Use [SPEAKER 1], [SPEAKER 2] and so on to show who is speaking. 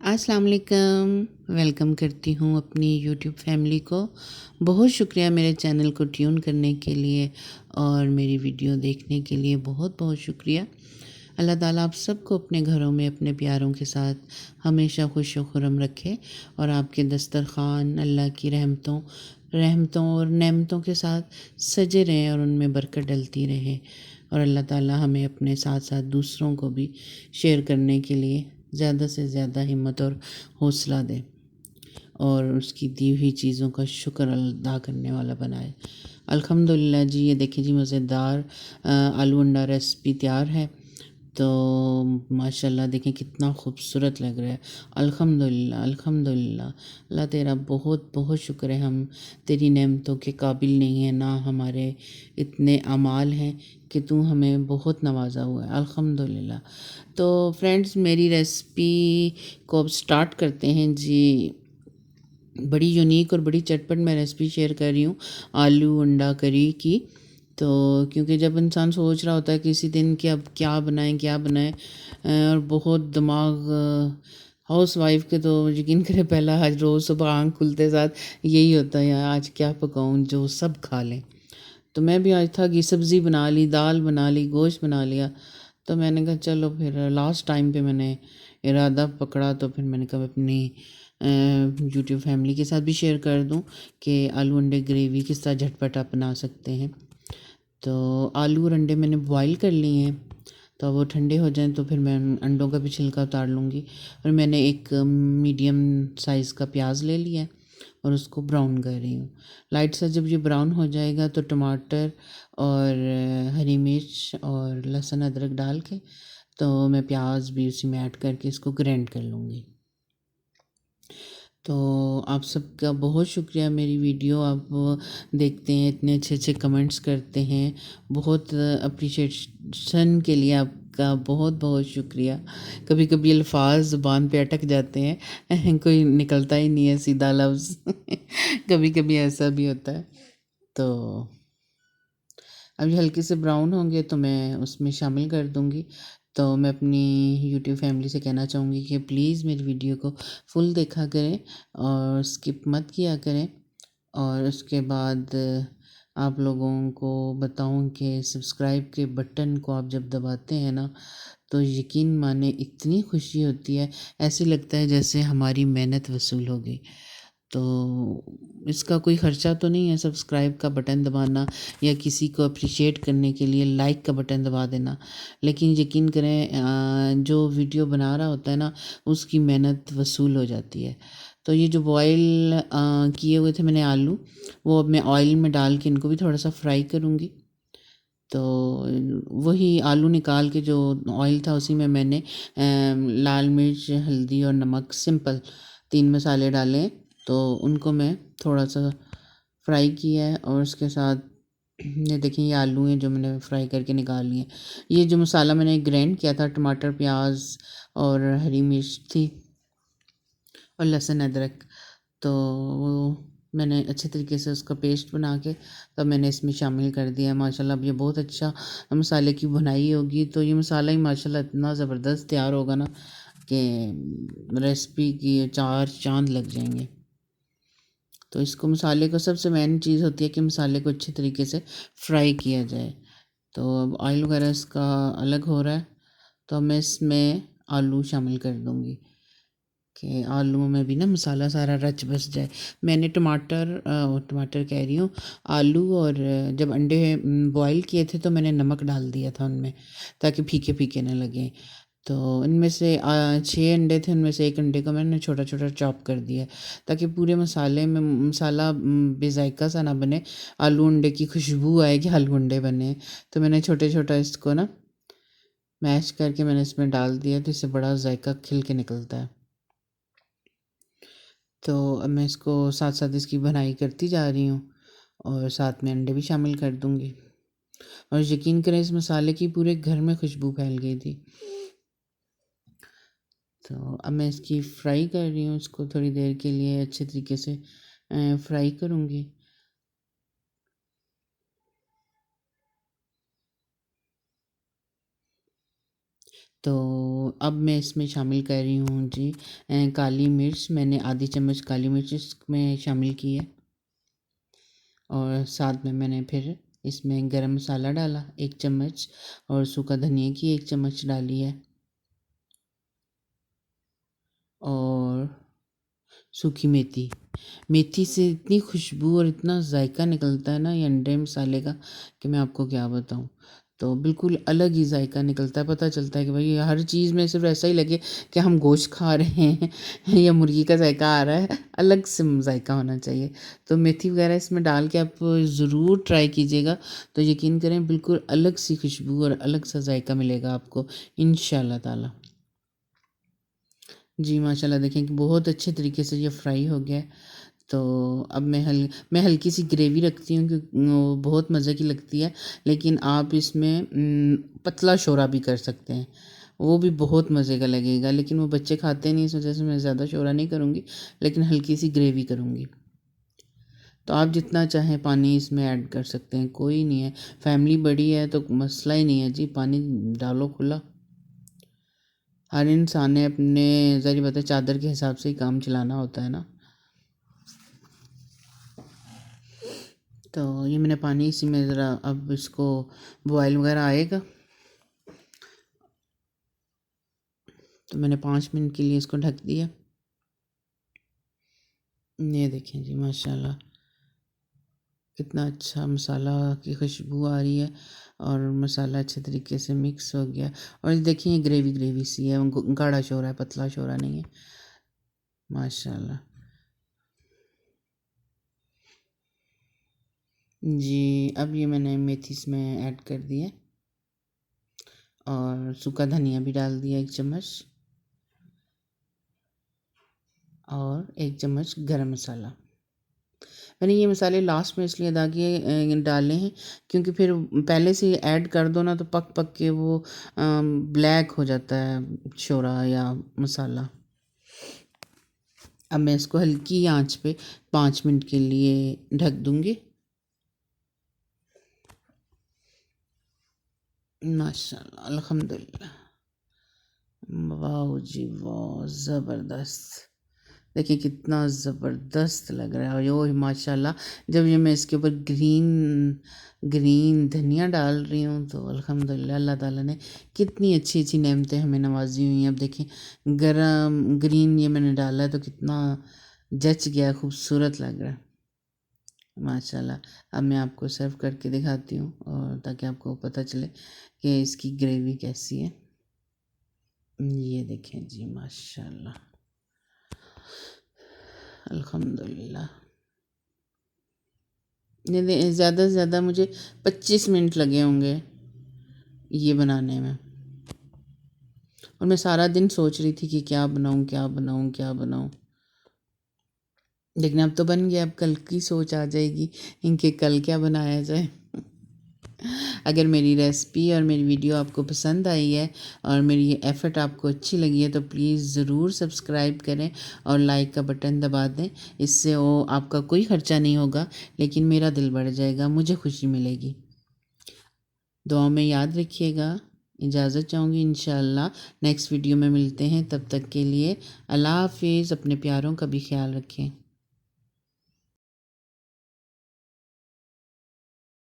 [SPEAKER 1] अस्सलाम वालेकुम। वेलकम करती हूँ अपनी यूट्यूब फैमिली को। बहुत शुक्रिया मेरे चैनल को ट्यून करने के लिए और मेरी वीडियो देखने के लिए बहुत बहुत शुक्रिया। अल्लाह ताला आप सबको अपने घरों में अपने प्यारों के साथ हमेशा खुश व खुर्रम रखे और आपके दस्तरख़ान अल्लाह की रहमतों और नेमतों के साथ सजे रहें और उनमें बरकत डलती रहे। और अल्लाह ताला हमें अपने साथ साथ दूसरों को भी शेयर करने के लिए ज़्यादा से ज़्यादा हिम्मत और हौसला दे और उसकी दी हुई चीज़ों का शुक्र अदा करने वाला बनाए। अल्हम्दुलिल्लाह जी, ये देखिए जी मज़ेदार आलू अंडा रेसिपी तैयार है। तो माशाल्लाह देखें कितना खूबसूरत लग रहा है। अल्हम्दुलिल्लाह अल्हम्दुलिल्लाह। अल्लाह तेरा बहुत बहुत शुक्र है, हम तेरी नेमतों के काबिल नहीं हैं, ना हमारे इतने अमाल हैं कि तू हमें बहुत नवाजा हुआ है। अल्हम्दुलिल्लाह। तो फ्रेंड्स, मेरी रेसिपी को अब स्टार्ट करते हैं जी। बड़ी यूनिक और बड़ी चटपट मैं रेसिपी शेयर कर रही हूँ आलू अंडा करी की। तो क्योंकि जब इंसान सोच रहा होता है किसी दिन कि अब क्या बनाएं और बहुत दिमाग हाउस वाइफ के तो यकीन करें पहला आज रोज़ सुबह आँख खुलते साथ यही होता है, यार आज क्या पकाऊं जो सब खा लें। तो मैं भी आज था कि सब्ज़ी बना ली, दाल बना ली, गोश्त बना लिया। तो मैंने कहा चलो फिर लास्ट टाइम पे मैंने इरादा पकड़ा, तो फिर मैंने कहा अपनी यूट्यूब फैमिली के साथ भी शेयर कर दूं कि आलू अंडे ग्रेवी किस तरह झटपट आप बना सकते हैं। तो आलू और अंडे मैंने बॉईल कर लिए हैं। तो वो ठंडे हो जाएं तो फिर मैं अंडों का भी छिलका उतार लूँगी। और मैंने एक मीडियम साइज़ का प्याज ले लिया है और उसको ब्राउन कर रही हूँ। लाइट सा जब ये ब्राउन हो जाएगा तो टमाटर और हरी मिर्च और लहसुन अदरक डाल के तो मैं प्याज भी उसी में ऐड करके इसको ग्राइंड कर लूँगी। तो आप सबका बहुत शुक्रिया, मेरी वीडियो आप देखते हैं, इतने अच्छे अच्छे कमेंट्स करते हैं, बहुत अप्रिशिएशन के लिए आपका बहुत बहुत शुक्रिया। कभी कभी अल्फाज ज़ुबान पे अटक जाते हैं कोई निकलता ही नहीं है सीधा लफ्ज़ कभी कभी ऐसा भी होता है। तो अब ये हल्के से ब्राउन होंगे तो मैं उसमें शामिल कर दूँगी। तो मैं अपनी यूट्यूब फैमिली से कहना चाहूँगी कि प्लीज़ मेरी वीडियो को फुल देखा करें और स्किप मत किया करें। और उसके बाद आप लोगों को बताऊँ कि सब्सक्राइब के बटन को आप जब दबाते हैं ना, तो यकीन माने इतनी खुशी होती है, ऐसे लगता है जैसे हमारी मेहनत वसूल हो गई। तो इसका कोई ख़र्चा तो नहीं है सब्सक्राइब का बटन दबाना या किसी को अप्रिशिएट करने के लिए लाइक का बटन दबा देना। लेकिन यकीन करें जो वीडियो बना रहा होता है ना, उसकी मेहनत वसूल हो जाती है। तो ये जो बॉयल किए हुए थे मैंने आलू, वो अब मैं ऑयल में डाल के इनको भी थोड़ा सा फ्राई करूँगी। तो वही आलू निकाल के जो ऑयल था उसी में मैंने लाल मिर्च, हल्दी और नमक सिंपल 3 मसाले डाले। तो उनको मैं थोड़ा सा फ्राई किया है और उसके साथ ये देखिए ये आलू हैं जो मैंने फ्राई करके निकाल लिए। ये जो मसाला मैंने ग्राइंड किया था, टमाटर, प्याज और हरी मिर्च थी और लहसुन अदरक, तो वो मैंने अच्छे तरीके से उसका पेस्ट बना के तब मैंने इसमें शामिल कर दिया है। माशाल्लाह अब ये बहुत अच्छा मसाले की भुनाई होगी, तो ये मसाला ही माशाल्लाह इतना ज़बरदस्त तैयार होगा ना कि रेसिपी की 4 चाँद लग जाएंगे। तो इसको मसाले को सबसे मेन चीज़ होती है कि मसाले को अच्छे तरीके से फ्राई किया जाए। तो अब ऑयल वगैरह इसका अलग हो रहा है, तो अब मैं इसमें आलू शामिल कर दूँगी कि आलूओं में भी ना मसाला सारा रच बस जाए। मैंने टमाटर कह रही हूँ, आलू और जब अंडे बॉईल किए थे तो मैंने नमक डाल दिया था उनमें ताकि फीके फीके ना लगें। तो इनमें से 6 अंडे थे, उनमें से 1 अंडे को मैंने छोटा छोटा चॉप कर दिया ताकि पूरे मसाले में मसाला बेजायका सा ना बने, आलू अंडे की खुशबू आए कि आलू अंडे बने। तो मैंने छोटे छोटा इसको ना मैश करके मैंने इसमें डाल दिया, तो इससे बड़ा जायका खिल के निकलता है। तो अब मैं इसको साथ साथ इसकी भुनाई करती जा रही हूँ और साथ में अंडे भी शामिल कर दूँगी। और यकीन करें इस मसाले की पूरे घर में खुशबू फैल गई थी। तो अब मैं इसकी फ्राई कर रही हूँ, इसको थोड़ी देर के लिए अच्छे तरीके से फ्राई करूँगी। तो अब मैं इसमें शामिल कर रही हूँ जी काली मिर्च। मैंने आधी चम्मच काली मिर्च इसमें शामिल की है और साथ में मैंने फिर इसमें गरम मसाला डाला 1 चम्मच और सूखा धनिया की 1 चम्मच डाली है और सूखी मेथी। मेथी से इतनी खुशबू और इतना जायका निकलता है ना ये अंडे मसाले का कि मैं आपको क्या बताऊँ। तो बिल्कुल अलग ही जायका निकलता है, पता चलता है कि भाई हर चीज़ में सिर्फ ऐसा ही लगे कि हम गोश्त खा रहे हैं या मुर्गी का जायका आ रहा है, अलग से जायका होना चाहिए। तो मेथी वगैरह इसमें डाल के आप ज़रूर ट्राई कीजिएगा, तो यकीन करें बिल्कुल अलग सी खुशबू और अलग सा जायका मिलेगा आपको इंशाल्लाह ताला। जी माशाल्लाह, देखें कि बहुत अच्छे तरीके से ये फ्राई हो गया है। तो अब मैं हल्की सी ग्रेवी रखती हूँ क्योंकि वो बहुत मज़े की लगती है। लेकिन आप इसमें पतला शोरा भी कर सकते हैं, वो भी बहुत मज़े का लगेगा। लेकिन वो बच्चे खाते नहीं, इस वजह से मैं ज़्यादा शोरा नहीं करूँगी, लेकिन हल्की सी ग्रेवी करूँगी। तो आप जितना चाहें पानी इसमें ऐड कर सकते हैं, कोई नहीं है। फैमिली बड़ी है तो मसला ही नहीं है जी, पानी डालो खुला। हर इंसान ने अपने ज़रिए बात है चादर के हिसाब से ही काम चलाना होता है ना। तो ये मैंने पानी इसी में ज़रा अब इसको बॉयल वगैरह आएगा तो मैंने 5 मिनट के लिए इसको ढक दिया। ये देखें जी माशाल्लाह कितना अच्छा मसाला की खुशबू आ रही है और मसाला अच्छे तरीके से मिक्स हो गया। और देखिए ये ग्रेवी ग्रेवी सी है, गाढ़ा शोरा है, पतला शोरा नहीं है माशाल्लाह। जी अब ये मैंने मेथी इसमें ऐड कर दी है और सूखा धनिया भी डाल दिया 1 चम्मच और 1 चम्मच गरम मसाला। मैंने ये मसाले लास्ट में इसलिए डाले हैं क्योंकि फिर पहले से ऐड कर दो ना तो पक पक के वो ब्लैक हो जाता है शोरा या मसाला। अब मैं इसको हल्की आंच पे 5 मिनट के लिए ढक दूंगी। माशाल्लाह अल्हम्दुलिल्लाह, वाह जी वाह, ज़बरदस्त। देखिए कितना ज़बरदस्त लग रहा है यो माशाल्लाह। जब ये मैं इसके ऊपर ग्रीन ग्रीन धनिया डाल रही हूँ तो अल्हम्दुलिल्लाह अल्लाह ताला ने कितनी अच्छी अच्छी नेमतें हमें नवाजी हुई हैं। अब देखें गरम ग्रीन ये मैंने डाला है तो कितना जच गया, खूबसूरत लग रहा है माशाल्लाह। अब मैं आपको सर्व करके दिखाती हूँ और ताकि आपको पता चले कि इसकी ग्रेवी कैसी है। ये देखें जी माशाल्लाह अल्हम्दुलिल्लाह। नहीं ज़्यादा से ज़्यादा मुझे 25 मिनट लगे होंगे ये बनाने में। और मैं सारा दिन सोच रही थी कि क्या बनाऊँ क्या बनाऊँ क्या बनाऊँ, लेकिन अब तो बन गया। अब कल की सोच आ जाएगी इनके कल क्या बनाया जाए। अगर मेरी रेसिपी और मेरी वीडियो आपको पसंद आई है और मेरी ये एफ़र्ट आपको अच्छी लगी है तो प्लीज़ ज़रूर सब्सक्राइब करें और लाइक का बटन दबा दें। इससे वो आपका कोई ख़र्चा नहीं होगा, लेकिन मेरा दिल बढ़ जाएगा, मुझे खुशी मिलेगी। दुआ में याद रखिएगा। इजाज़त चाहूँगी, इंशाअल्लाह नेक्स्ट वीडियो में मिलते हैं। तब तक के लिए अल्लाह हाफ़िज़। अपने प्यारों का भी ख्याल रखें।